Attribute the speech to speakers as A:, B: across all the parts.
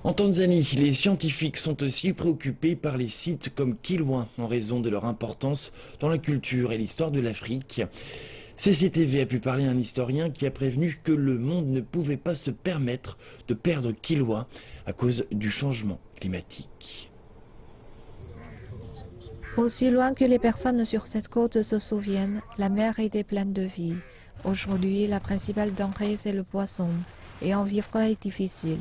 A: En Tanzanie, les scientifiques sont aussi préoccupés par les sites comme Kilwa en raison de leur importance dans la culture et l'histoire de l'Afrique. CCTV a pu parler à un historien qui a prévenu que le monde ne pouvait pas se permettre de perdre Kilwa à cause du changement climatique.
B: Aussi loin que les personnes sur cette côte se souviennent, la mer était pleine de vie. Aujourd'hui, la principale denrée, c'est le poisson, et en vivre est difficile.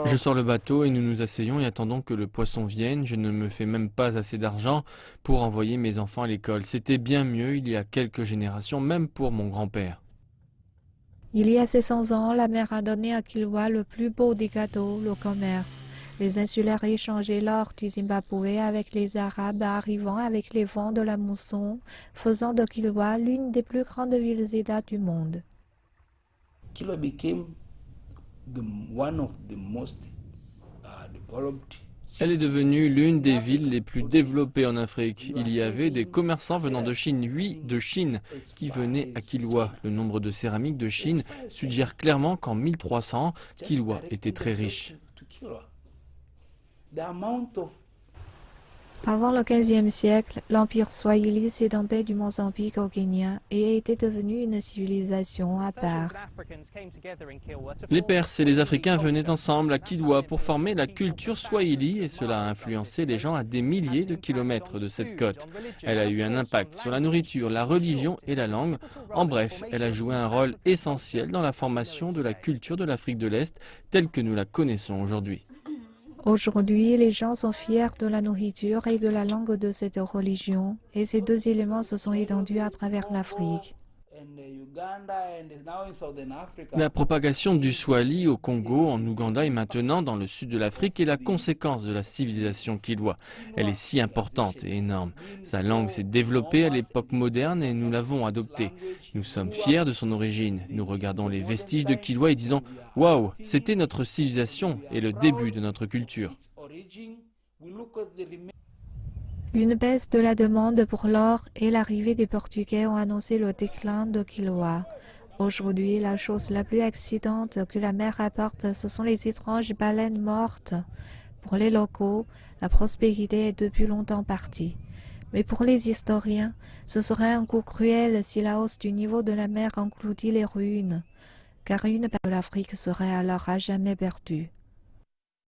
C: Je sors le bateau et nous nous asseyons et attendons que le poisson vienne. Je ne me fais même pas assez d'argent pour envoyer mes enfants à l'école. C'était bien mieux il y a quelques générations, même pour mon grand-père.
B: Il y a 600 ans, la mer a donné à Kilwa le plus beau des cadeaux, le commerce. Les insulaires échangeaient l'or du Zimbabwe avec les Arabes arrivant avec les vents de la mousson, faisant de Kilwa l'une des plus grandes villes-États du monde.
D: Kilwa became one of the most developed.
C: Elle est devenue l'une des villes les plus développées en Afrique. Il y avait des commerçants venant de Chine, oui, de Chine, qui venaient à Kilwa. Le nombre de céramiques de Chine suggère clairement qu'en 1300, Kilwa était très riche.
B: Avant le XVe siècle, l'empire swahili s'étendait du Mozambique au Kenya et était devenu une civilisation à part.
C: Les Perses et les Africains venaient ensemble à Kilwa pour former la culture swahili et cela a influencé les gens à des milliers de kilomètres de cette côte. Elle a eu un impact sur la nourriture, la religion et la langue. En bref, elle a joué un rôle essentiel dans la formation de la culture de l'Afrique de l'Est telle que nous la connaissons aujourd'hui.
B: Aujourd'hui, les gens sont fiers de la nourriture et de la langue de cette religion, et ces deux éléments se sont étendus à travers l'Afrique.
C: La propagation du Swahili au Congo, en Ouganda et maintenant dans le sud de l'Afrique est la conséquence de la civilisation Kilwa. Elle est si importante et énorme. Sa langue s'est développée à l'époque moderne et nous l'avons adoptée. Nous sommes fiers de son origine. Nous regardons les vestiges de Kilwa et disons « Waouh, c'était notre civilisation et le début de notre culture ».
B: Une baisse de la demande pour l'or et l'arrivée des Portugais ont annoncé le déclin de Kilwa. Aujourd'hui, la chose la plus excitante que la mer apporte, ce sont les étranges baleines mortes. Pour les locaux, la prospérité est depuis longtemps partie. Mais pour les historiens, ce serait un coup cruel si la hausse du niveau de la mer engloutit les ruines, car une partie de l'Afrique serait alors à jamais perdue.